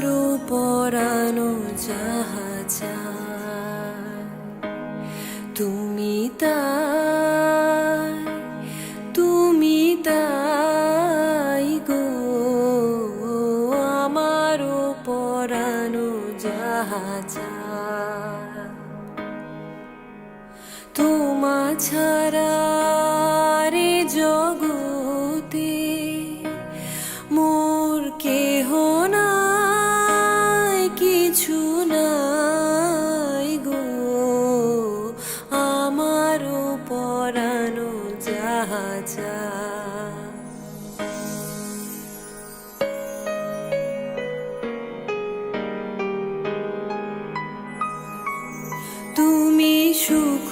আমারও পরানো যাহা চায় তুমি তাই, তুমি তাই গো। আমারও পরানো যাহা চায় তোমা ছাড়া রে জগতে মোর কেহ নাই, কিছু নাই গো। আমারও পরানো যাহা চায় তুমি সুখ